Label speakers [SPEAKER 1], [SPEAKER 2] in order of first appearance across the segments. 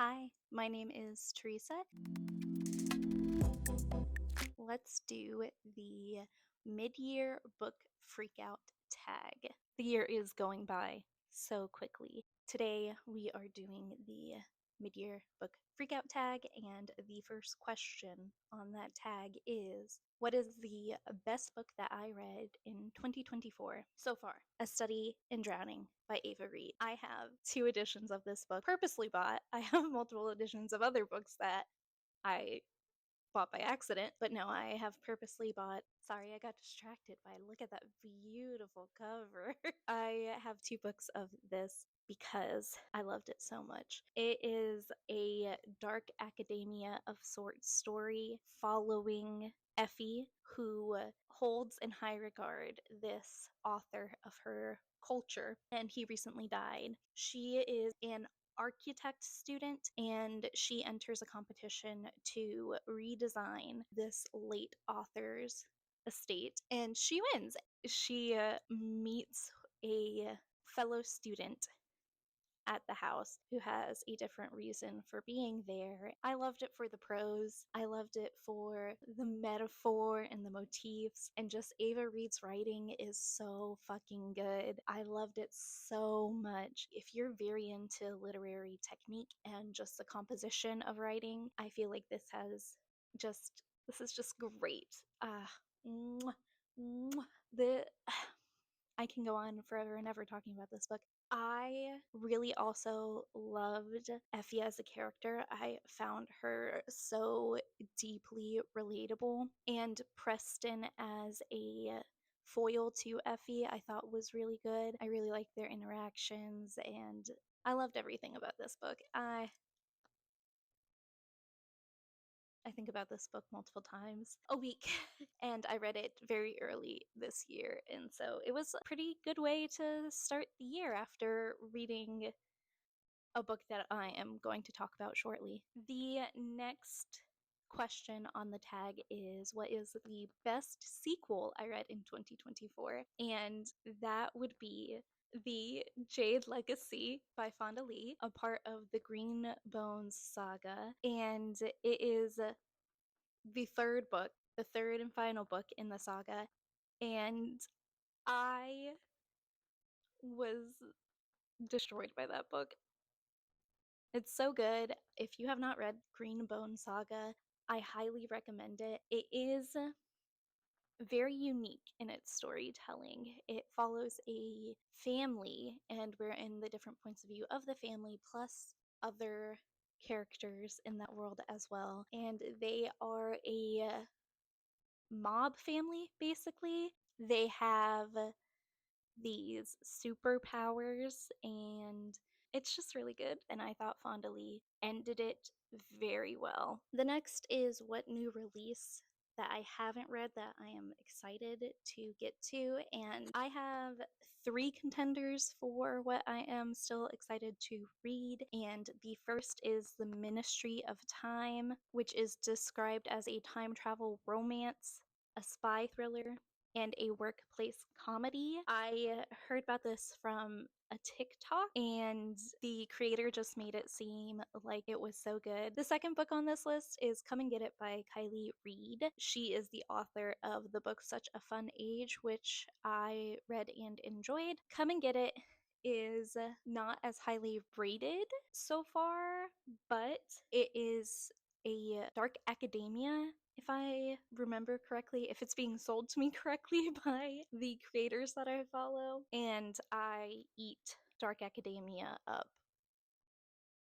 [SPEAKER 1] Hi, my name is Teresa. Let's do the mid-year book freakout tag. The year is going by so quickly. Today we are doing the mid-year book freakout tag, and the first question on that tag is, what is the best book that I read in 2024 so far? A Study in Drowning by Ava Reed. I have 2 editions of this book purposely bought. I have multiple editions of other books that I bought by accident, but no, I have purposely bought. Sorry, I got distracted by look at that beautiful cover. I have 2 books of this because I loved it so much. It is a dark academia of sorts story following Effie, who holds in high regard this author of her culture, and he recently died. She is an architect student, and she enters a competition to redesign this late author's estate, and she wins. She meets a fellow student at the house who has a different reason for being there. I loved it for the prose. I loved it for the metaphor and the motifs, and just Ava Reed's writing is so fucking good. I loved it so much. If you're very into literary technique and just the composition of writing, I feel like this is just great. Mwah, mwah. The I can go on forever and ever talking about this book. I really also loved Effie as a character. I found her so deeply relatable, and Preston as a foil to Effie I thought was really good. I really liked their interactions, and I loved everything about this book. I think about this book multiple times a week, and I read it very early this year, and so it was a pretty good way to start the year after reading a book that I am going to talk about shortly. The next question on the tag is, what is the best sequel I read in 2024? And that would be The Jade Legacy by Fonda Lee, a part of the Green Bones saga, and it is the third book, the third and final book in the saga, and I was destroyed by that book. It's so good. If you have not read Green Bone Saga, I highly recommend it. It is very unique in its storytelling. It follows a family, and we're in the different points of view of the family, plus other characters in that world as well. And they are a mob family, basically. They have these superpowers, and it's just really good. And I thought Fonda Lee ended it very well. The next is what new release that I haven't read that I am excited to get to. And I have 3 contenders for what I am still excited to read. And the first is The Ministry of Time, which is described as a time travel romance, a spy thriller, and a workplace comedy. I heard about this from a TikTok, and the creator just made it seem like it was so good. The second book on this list is Come and Get It by Kylie Reed. She is the author of the book Such a Fun Age, which I read and enjoyed. Come and Get It is not as highly rated so far, but it is a dark academia, if I remember correctly, if it's being sold to me correctly by the creators that I follow, and I eat dark academia up.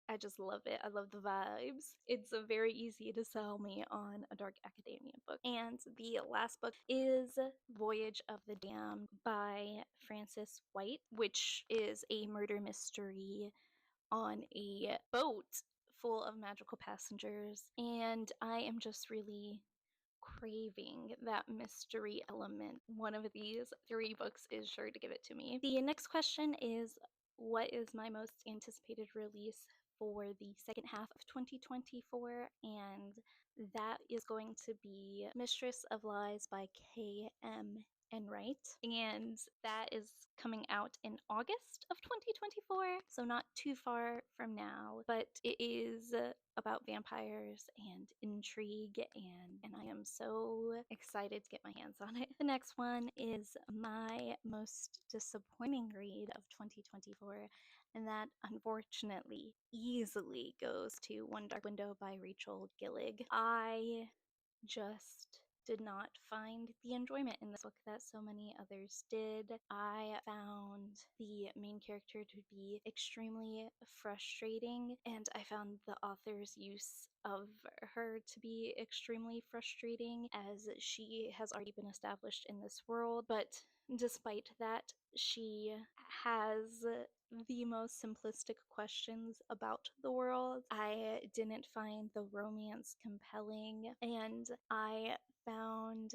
[SPEAKER 1] I just love it. I love the vibes. It's very easy to sell me on a dark academia book. And the last book is Voyage of the Damned by Frances White, which is a murder mystery on a boat full of magical passengers. And I am just really craving that mystery element. One of these 3 books is sure to give it to me. The next question is, what is my most anticipated release for the second half of 2024? And that is going to be Mistress of Lies by KM and Write, and that is coming out in August of 2024, so not too far from now, but it is about vampires and intrigue, and I am so excited to get my hands on it. The next one is my most disappointing read of 2024, and that unfortunately easily goes to One Dark Window by Rachel Gillig. I just did not find the enjoyment in this book that so many others did. I found the main character to be extremely frustrating, and I found the author's use of her to be extremely frustrating as she has already been established in this world. But despite that, she has the most simplistic questions about the world. I didn't find the romance compelling, and I found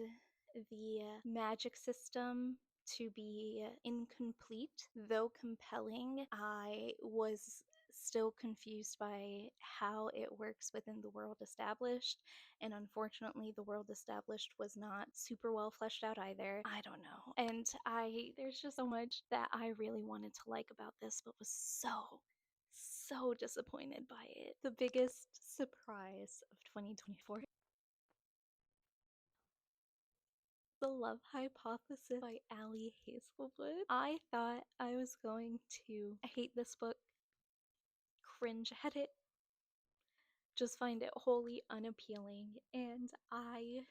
[SPEAKER 1] the magic system to be incomplete. Though compelling, I was still confused by how it works within the world established, and unfortunately the world established was not super well fleshed out either. I don't know. And there's just so much that I really wanted to like about this, but was so disappointed by it. The biggest surprise of 2024, The Love Hypothesis by Ali Hazelwood. I thought I was going to hate this book, cringe at it, just find it wholly unappealing, and I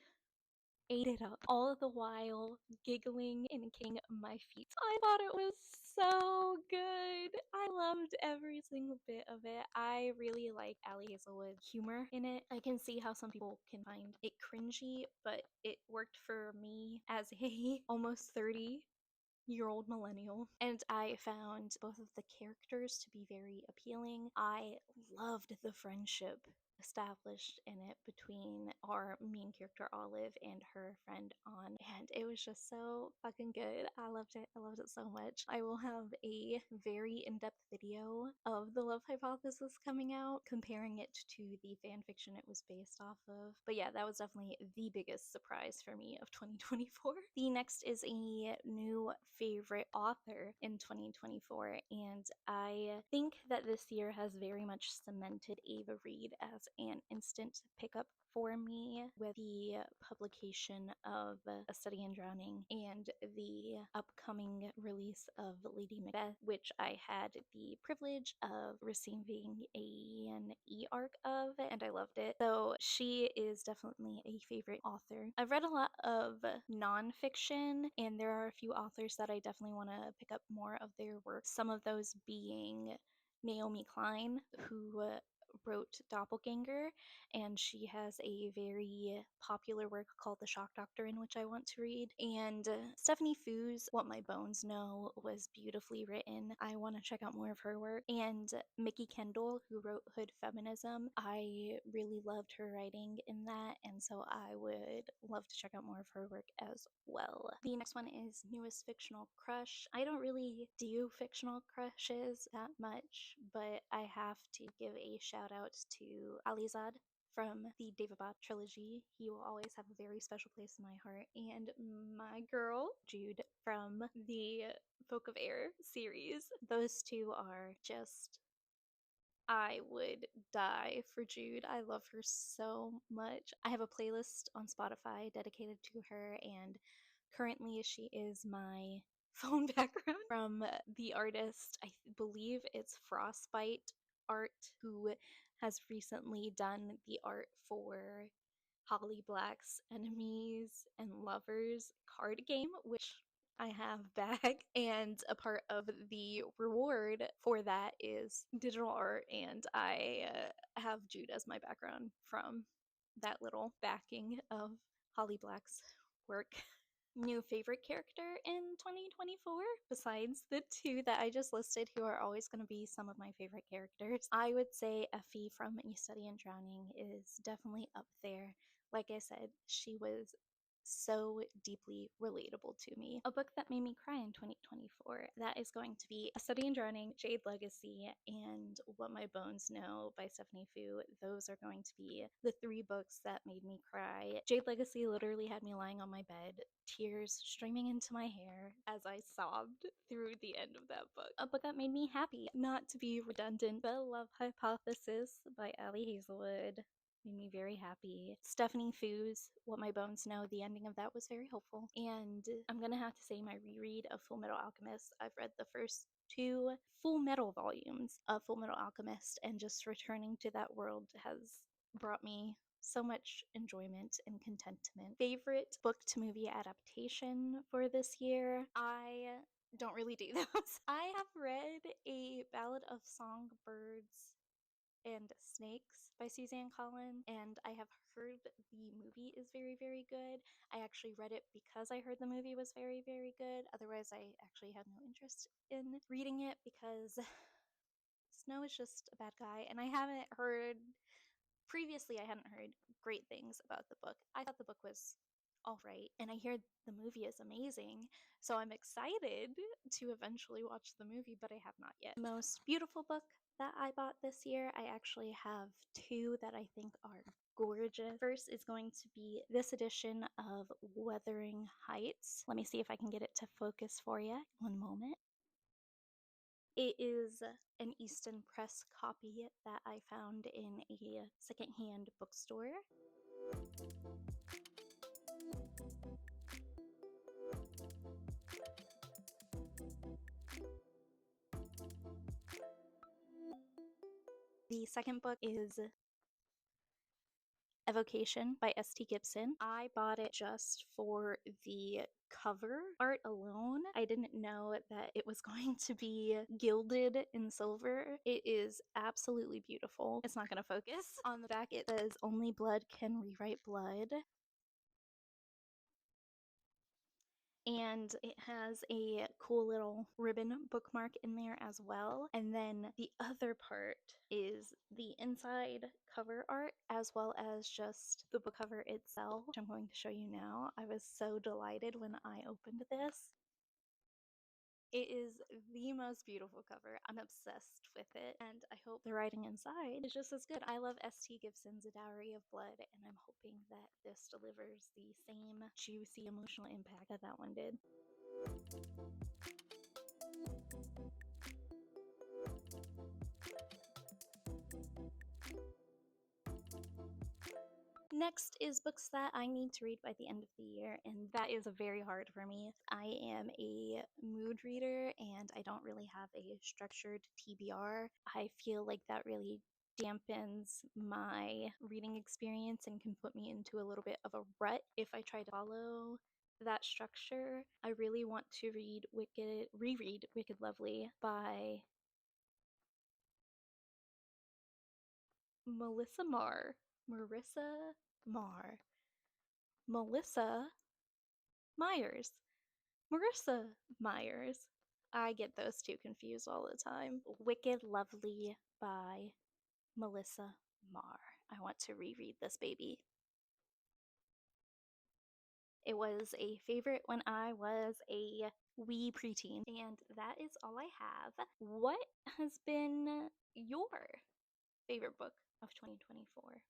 [SPEAKER 1] ate it up, all the while giggling and kicking my feet. I thought it was so good. I loved every single bit of it. I really like Ali Hazelwood's humor in it. I can see how some people can find it cringy, but it worked for me as a almost 30-year-old millennial, and I found both of the characters to be very appealing. I loved the friendship established in it between our main character Olive and her friend An, and it was just so fucking good. I loved it. I loved it so much. I will have a very in-depth video of the Love Hypothesis coming out, comparing it to the fan fiction it was based off of. But yeah, that was definitely the biggest surprise for me of 2024. The next is a new favorite author in 2024, and I think that this year has very much cemented Ava Reed as an instant pickup for me with the publication of A Study in Drowning and the upcoming release of Lady Macbeth, which I had the privilege of receiving an e-arc of, and I loved it. So she is definitely a favorite author. I've read a lot of nonfiction, and there are a few authors that I definitely want to pick up more of their work. Some of those being Naomi Klein, who wrote Doppelganger, and she has a very popular work called The Shock Doctrine, which I want to read. And Stephanie Foo's What My Bones Know was beautifully written. I want to check out more of her work. And Mickey Kendall, who wrote Hood Feminism, I really loved her writing in that, and so I would love to check out more of her work as well. The next one is Newest Fictional Crush. I don't really do fictional crushes that much, but I have to give a shout out to Alizad from the Daevabad trilogy. He will always have a very special place in my heart. And my girl, Jude, from the Folk of Air series. Those two are just, I would die for Jude. I love her so much. I have a playlist on Spotify dedicated to her, and currently she is my phone background from the artist, I believe it's Frostbite Art, who has recently done the art for Holly Black's Enemies and Lovers card game, which I have back. And a part of the reward for that is digital art, and I have Jude as my background from that little backing of Holly Black's work. New favorite character in 2024, besides the two that I just listed, who are always going to be some of my favorite characters, I would say Effie from A Study in Drowning is definitely up there. Like I said, she was so deeply relatable to me. A book that made me cry in 2024, that is going to be A Study in Drowning, Jade Legacy, and What My Bones Know by Stephanie Fu. Those are going to be the 3 books that made me cry. Jade Legacy literally had me lying on my bed, tears streaming into my hair as I sobbed through the end of that book. A book that made me happy. Not to be redundant, but Love Hypothesis by Ali Hazelwood made me very happy. Stephanie Fu's What My Bones Know, the ending of that was very hopeful. And I'm gonna have to say my reread of Full Metal Alchemist. I've read the first 2 Full Metal volumes of Full Metal Alchemist, and just returning to that world has brought me so much enjoyment and contentment. Favorite book to movie adaptation for this year? I don't really do those. I have read A Ballad of Songbirds and Snakes by Suzanne Collins, and I have heard the movie is very, very good. I actually read it because I heard the movie was very, very good. Otherwise, I actually had no interest in reading it because Snow is just a bad guy, and I haven't heard previously, I hadn't heard great things about the book. I thought the book was all right, and I hear the movie is amazing, so I'm excited to eventually watch the movie, but I have not yet. Most beautiful book that I bought this year, I actually have 2 that I think are gorgeous. First is going to be this edition of Wuthering Heights. Let me see if I can get it to focus for you. One moment. It is an Easton Press copy that I found in a secondhand bookstore. The second book is Evocation by S.T. Gibson. I bought it just for the cover art alone. I didn't know that it was going to be gilded in silver. It is absolutely beautiful. It's not going to focus. On the back it says, "Only blood can rewrite blood." And it has a cool little ribbon bookmark in there as well. And then the other part is the inside cover art as well as just the book cover itself, which I'm going to show you now. I was so delighted when I opened this. It is the most beautiful cover. I'm obsessed with it, and I hope the writing inside is just as good. I love S.T. Gibson's A Dowry of Blood, and I'm hoping that this delivers the same juicy emotional impact that that one did. Next is books that I need to read by the end of the year, and that is very hard for me. I am a mood reader and I don't really have a structured TBR. I feel like that really dampens my reading experience and can put me into a little bit of a rut if I try to follow that structure. I really want to reread Wicked Lovely by Melissa Marr. Marissa Marr. Melissa Myers. Marissa Myers. I get those 2 confused all the time. Wicked Lovely by Melissa Marr. I want to reread this baby. It was a favorite when I was a wee preteen. And that is all I have. What has been your favorite book of 2024?